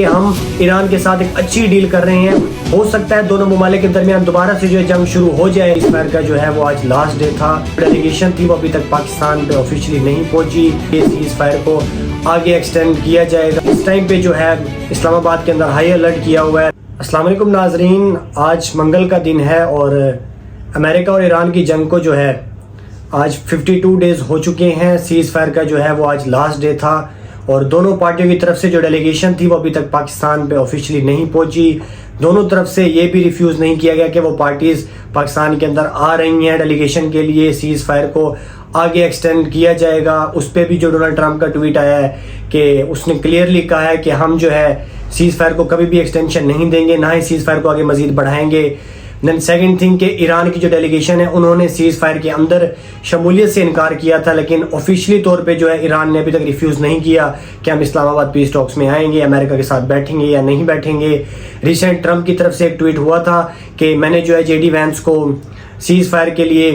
हम ईरान के साथ एक अच्छी डील कर रहे हैं। हो सकता है दोनों ममालिक के दरमियान दोबारा से जो है जंग शुरू हो जाए। इस फायर का जो है वो आज लास्ट डे था। डेलीगेशन थी वो अभी तक पाकिस्तान पे ऑफिशियली नहीं पहुंची। इस फायर को आगे एक्सटेंड किया जाएगा। इस टाइम पे जो है इस्लामाबाद के अंदर हाई अलर्ट किया हुआ है। अस्सलाम वालेकुम नाजरीन, आज मंगल का दिन है और अमेरिका और ईरान की जंग को जो है आज 52 डेज हो चुके हैं। सीज फायर का जो है वो आज लास्ट डे था और दोनों पार्टियों की तरफ से जो डेलीगेशन थी वो अभी तक पाकिस्तान पे ऑफिशियली नहीं पहुंची। दोनों तरफ से ये भी रिफ्यूज़ नहीं किया गया कि वो पार्टीज पाकिस्तान के अंदर आ रही हैं डेलीगेशन के लिए। सीज फायर को आगे एक्सटेंड किया जाएगा। उस पर भी जो डोनाल्ड ट्रंप का ट्वीट आया है कि उसने क्लियरली कहा है कि हम जो है सीज फायर को कभी भी एक्सटेंशन नहीं देंगे, ना ही सीज फायर को आगे मजीद बढ़ाएंगे। देन सेकंड थिंग कि ईरान की जो डेलीगेशन है उन्होंने सीज फायर के अंदर शमूलियत से इनकार किया था, लेकिन ऑफिशियली तौर पे जो है ईरान ने अभी तक रिफ्यूज़ नहीं किया कि हम इस्लामाबाद पीस टॉक्स में आएंगे, अमेरिका के साथ बैठेंगे या नहीं बैठेंगे। रिसेंट ट्रंप की तरफ से एक ट्वीट हुआ था कि मैंने जो है जेडी वैंस को सीज फायर के लिए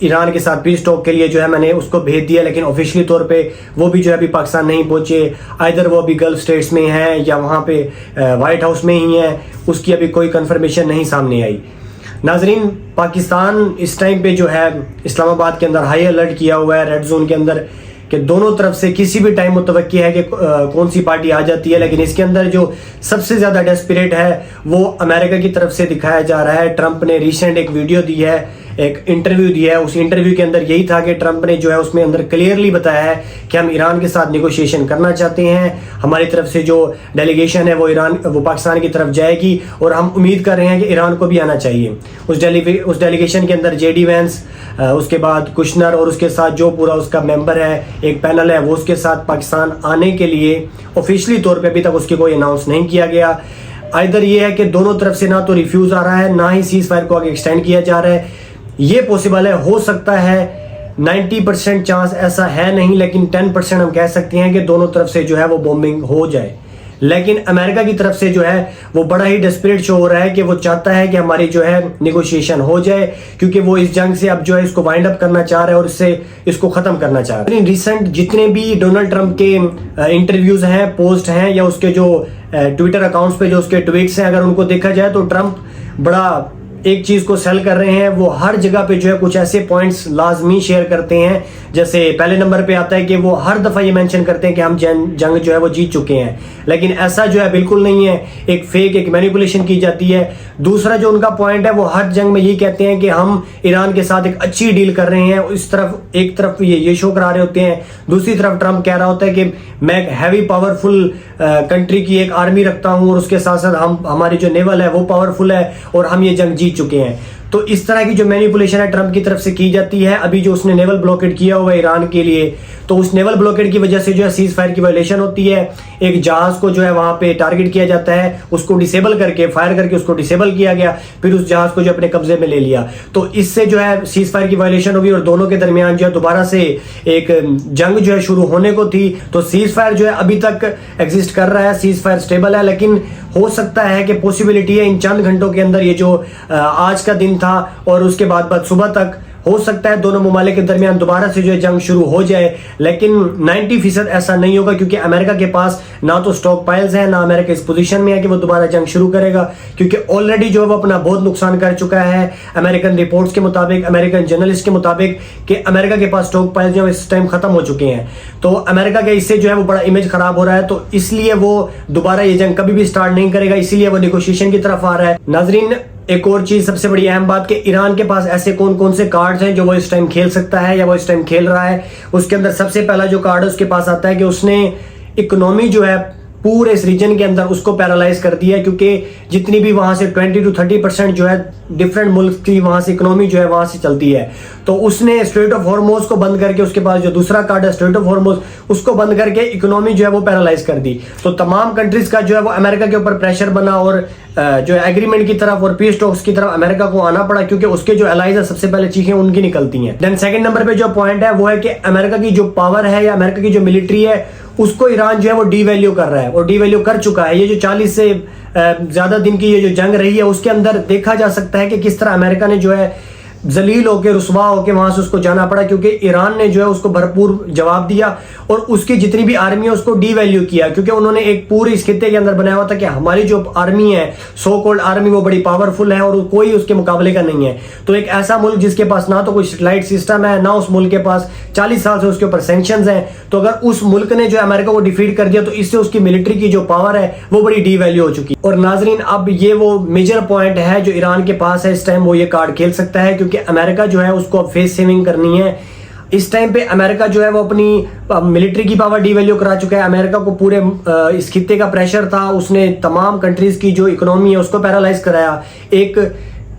ईरान के साथ पीस टॉक के लिए जो है मैंने उसको भेज दिया, लेकिन ऑफिशियली तौर पे वो भी जो है अभी पाकिस्तान नहीं पहुंचे। आइदर वो अभी गल्फ स्टेट्स में हैं या वहाँ पे वाइट हाउस में ही है, उसकी अभी कोई कंफर्मेशन नहीं सामने आई। नाजरीन, पाकिस्तान इस टाइम पे जो है इस्लामाबाद के अंदर हाई अलर्ट किया हुआ है, रेड जोन के अंदर, कि दोनों तरफ से किसी भी टाइम मुतवक्की है कि कौन सी पार्टी आ जाती है। लेकिन इसके अंदर जो सबसे ज़्यादा डेस्परेट है वो अमेरिका की तरफ से दिखाया जा रहा है। ट्रंप ने रिसेंट एक वीडियो दी है, एक इंटरव्यू दिया है। उस इंटरव्यू के अंदर यही था कि ट्रंप ने जो है उसमें अंदर क्लियरली बताया है कि हम ईरान के साथ नेगोशिएशन करना चाहते हैं। हमारी तरफ से जो डेलीगेशन है वो पाकिस्तान की तरफ जाएगी और हम उम्मीद कर रहे हैं कि ईरान को भी आना चाहिए। उस डेलीगेशन के अंदर जेडी वैंस, उसके बाद कुशनर और उसके साथ जो पूरा उसका मेंबर है, एक पैनल है, वो उसके साथ पाकिस्तान आने के लिए ऑफिशियली तौर पे अभी तक उसकी कोई अनाउंस नहीं किया गया। इधर ये है कि दोनों तरफ से ना तो रिफ्यूज़ आ रहा है, ना ही सीज फायर को आगे एक्सटेंड किया जा रहा है। ये पॉसिबल है, हो सकता है 90% चांस ऐसा है नहीं, लेकिन 10% हम कह सकते हैं कि दोनों तरफ से जो है वो बॉम्बिंग हो जाए। लेकिन अमेरिका की तरफ से जो है वो बड़ा ही डेस्परेट शो हो रहा है कि वो चाहता है कि हमारी जो है नेगोशिएशन हो जाए, क्योंकि वो इस जंग से अब जो है इसको वाइंड अप करना चाह रहा है और इससे इसको खत्म करना चाह रहा है। रिसेंट जितने भी डोनाल्ड ट्रंप के इंटरव्यूज हैं, पोस्ट हैं या उसके जो ट्विटर अकाउंट्स पे जो उसके ट्वीट्स हैं, अगर उनको देखा जाए तो ट्रंप बड़ा एक चीज को सेल कर रहे हैं। वो हर जगह पे जो है कुछ ऐसे पॉइंट्स लाजमी शेयर करते हैं। जैसे पहले नंबर पे आता है कि वो हर दफा ये मेंशन करते हैं कि हम जंग जो है वो जीत चुके हैं, लेकिन ऐसा जो है बिल्कुल नहीं है। एक फेक, एक मैनिपुलेशन की जाती है। दूसरा जो उनका पॉइंट है वो हर जंग में ये कहते हैं कि हम ईरान के साथ एक अच्छी डील कर रहे हैं। इस तरफ एक तरफ ये शो करा रहे होते हैं, दूसरी तरफ ट्रंप कह रहा होता है कि मैं एक हैवी पावरफुल कंट्री की एक आर्मी रखता हूं और उसके साथ साथ हमारी जो नेवल है वो पावरफुल है और हम ये जंग जीत चुके हैं। तो इस तरह की जो मैनिपुलेशन है ट्रंप की तरफ से की जाती है। अभी जो उसने नेवल ब्लॉकेड किया हुआ है ईरान के लिए, तो उस नेवल ब्लॉकेड की वजह से जो है सीज फायर की वायलेशन होती है। एक जहाज को जो है वहां पे टारगेट किया जाता है, उसको डिसेबल करके, फायर करके उसको डिसेबल किया गया, फिर उस जहाज को जो अपने कब्जे में ले लिया। तो इससे जो है सीज फायर की वायलेशन होगी और दोनों के दरमियान जो है दोबारा से एक जंग जो है शुरू होने को थी। तो सीज फायर जो है अभी तक एग्जिस्ट कर रहा है, सीज फायर स्टेबल है, लेकिन हो सकता है कि पॉसिबिलिटी है इन चंद घंटों के अंदर ये जो आज का दिन था और उसके बाद सुबह तक हो सकता है दोनों ममालिक के दरमियान दोबारा से जो है जंग शुरू हो जाए। लेकिन 90% ऐसा नहीं होगा, क्योंकि अमेरिका के पास ना तो स्टॉक पाइल्स है, ना अमेरिका इस पोजीशन में है कि वो दोबारा जंग शुरू करेगा, क्योंकि ऑलरेडी जो है वो अपना बहुत नुकसान कर चुका है। अमेरिकन रिपोर्ट्स के मुताबिक, अमेरिकन जर्नलिस्ट के मुताबिक, कि अमेरिका के पास स्टॉक पाइल्स जो है इस टाइम खत्म हो चुके हैं। तो अमेरिका के इससे जो है वो बड़ा इमेज खराब हो रहा है, तो इसलिए वो दोबारा ये जंग कभी भी स्टार्ट नहीं करेगा, इसीलिए वो नेगोशिएशन की तरफ आ रहा है। नाजरीन, एक और चीज सबसे बड़ी अहम बात कि ईरान के पास ऐसे कौन कौन से कार्ड्स हैं जो वो इस टाइम खेल सकता है या वो इस टाइम खेल रहा है। उसके अंदर सबसे पहला जो कार्ड है उसके पास आता है कि उसने इकोनॉमी जो है पूरे इस रीजन के अंदर उसको पैरालाइज कर दिया है, क्योंकि जितनी भी वहां से 20 to 30% जो है डिफरेंट मुल्क की वहां से इकोनॉमी जो है वहां से चलती है। तो उसने स्ट्रेट ऑफ हॉर्मोज को बंद करके, उसके पास जो दूसरा कार्ड है स्ट्रेट ऑफ हॉर्मोज, उसको बंद करके इकोनॉमी जो है वो पैरालाइज कर दी। तो तमाम कंट्रीज का जो है वो अमेरिका के ऊपर प्रेशर बना और जो है एग्रीमेंट की तरफ और पीस टॉक्स की तरफ अमेरिका को आना पड़ा, क्योंकि उसके जो एलाइज है सबसे पहले चीखें उनकी निकलती हैं। देन सेकंड नंबर पे जो पॉइंट है वो है कि अमेरिका की जो पावर है या अमेरिका की जो मिलिट्री है उसको ईरान जो है वो डीवैल्यू कर रहा है और डीवैल्यू कर चुका है। ये जो 40 से ज्यादा दिन की ये जो जंग रही है उसके अंदर देखा जा सकता है कि किस तरह अमेरिका ने जो है जलील होकर रुसवा होकर वहां से उसको जाना पड़ा, क्योंकि ईरान ने जो है उसको भरपूर जवाब दिया और उसकी जितनी भी आर्मी है उसको डीवैल्यू किया, क्योंकि उन्होंने एक पूरे इस खित्ते के अंदर बनाया हुआ था कि हमारी जो आर्मी है, सो कॉल्ड आर्मी, वो बड़ी पावरफुल है और कोई उसके मुकाबले का नहीं है। तो एक ऐसा मुल्क जिसके पास ना तो कोई सैटेलाइट सिस्टम है, ना उस मुल्क के पास 40 साल से उसके ऊपर सैंक्शंस हैं, तो अगर उस मुल्क ने जो अमेरिका को डिफीट कर दिया तो इससे उसकी मिलिट्री की जो पावर है वो बड़ी डीवैल्यू हो चुकी। और नाजरीन, अब ये वो मेजर पॉइंट है जो ईरान के पास है इस टाइम, वो ये कार्ड खेल सकता है, क्योंकि अमेरिका जो है उसको अब फेस सेविंग करनी है। इस टाइम पे अमेरिका जो है वो अपनी मिलिट्री की पावर डीवैल्यू करा चुका है। अमेरिका को पूरे इस खित्ते का प्रेशर था, उसने तमाम कंट्रीज की जो इकोनॉमी है उसको पैरालाइज कराया, एक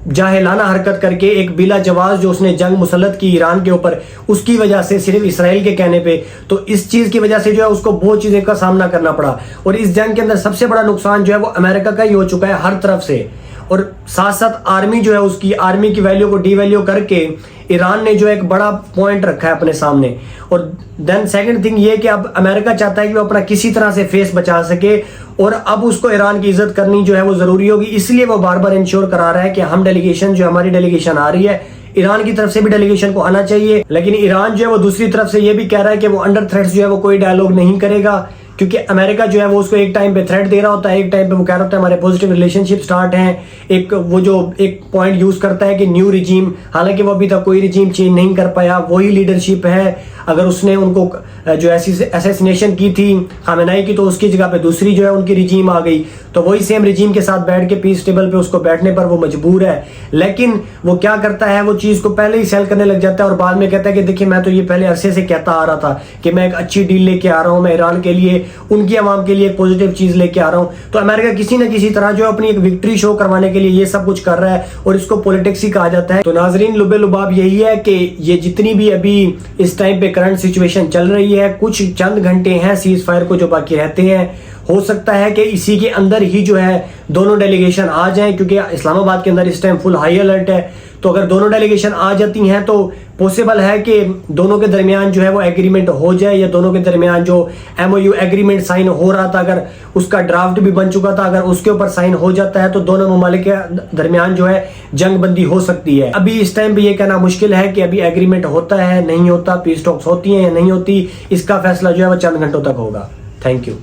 जाहिलाना हरकत करके, एक बिला जवाब जो उसने जंग मुसल्लत की ईरान के ऊपर, उसकी वजह से, सिर्फ इसराइल के कहने पे। तो इस चीज की वजह से जो है उसको बहुत चीजें का सामना करना पड़ा, और इस जंग के अंदर सबसे बड़ा नुकसान जो है वो अमेरिका का ही हो चुका है हर तरफ से। और साथ साथ आर्मी जो है, उसकी आर्मी की वैल्यू को डीवैल्यू करके ईरान ने जो एक बड़ा पॉइंट रखा है अपने सामने। और देन सेकंड थिंग ये कि अब अमेरिका चाहता है कि वो अपना किसी तरह से फेस बचा सके, और अब उसको ईरान की इज्जत करनी जो है वो जरूरी होगी, इसलिए वो बार बार इंश्योर करा रहा है कि हम डेलीगेशन, जो हमारी डेलीगेशन आ रही है, ईरान की तरफ से भी डेलीगेशन को आना चाहिए। लेकिन ईरान जो है वो दूसरी तरफ से ये भी कह रहा है कि वो अंडर थ्रेट्स जो है वो कोई डायलॉग नहीं करेगा, क्योंकि अमेरिका जो है वो उसको एक टाइम पे थ्रेट दे रहा होता है, एक टाइम पे वो कह रहा होता है हमारे पॉजिटिव रिलेशनशिप स्टार्ट हैं। एक वो जो एक पॉइंट यूज करता है कि न्यू रिजीम, हालांकि वो अभी तक कोई रिजीम चेंज नहीं कर पाया, वही लीडरशिप है। अगर उसने उनको जो असैसिनेशन की थी खामेनेई की, तो उसकी जगह पे दूसरी जो है उनकी रिजीम आ गई, तो वही सेम रिजीम के साथ बैठ के पीस टेबल पे उसको बैठने पर वो मजबूर है। लेकिन वो क्या करता है, वो चीज को पहले ही सेल करने लग जाता है और बाद में कहता है कि देखिए मैं तो ये पहले अरसे से कहता आ रहा था कि मैं एक अच्छी डील लेके आ रहा हूं, मैं ईरान के लिए, उनकी आवाम के लिए एक पॉजिटिव चीज लेके आ रहा हूं। तो अमेरिका किसी न किसी तरह जो अपनी एक विक्ट्री शो करवाने के लिए ये सब कुछ कर रहा है, और इसको पॉलिटिक्स ही कहा जाता है। तो नाजरीन, लुबे लुबाब यही है कि ये जितनी भी अभी इस टाइम पे करंट सिचुएशन चल रही है, कुछ चंद घंटे हैं सीज फायर को जो बाकी रहते हैं, हो सकता है कि इसी के अंदर ही जो है दोनों डेलीगेशन आ जाएं, क्योंकि इस्लामाबाद के अंदर इस टाइम फुल हाई अलर्ट है। तो अगर दोनों डेलीगेशन आ जाती हैं तो पॉसिबल है कि दोनों के दरमियान जो है वो एग्रीमेंट हो जाए, या दोनों के दरमियान जो MOU एग्रीमेंट साइन हो रहा था, अगर उसका ड्राफ्ट भी बन चुका था, अगर उसके ऊपर साइन हो जाता है तो दोनों ममालिक के दरमियान जो है जंग बंदी हो सकती है। अभी इस टाइम पे ये कहना मुश्किल है कि अभी एग्रीमेंट होता है, नहीं होता, पीस टॉक्स होती है या नहीं होती, इसका फैसला जो है वो चंद घंटों तक होगा। Thank you.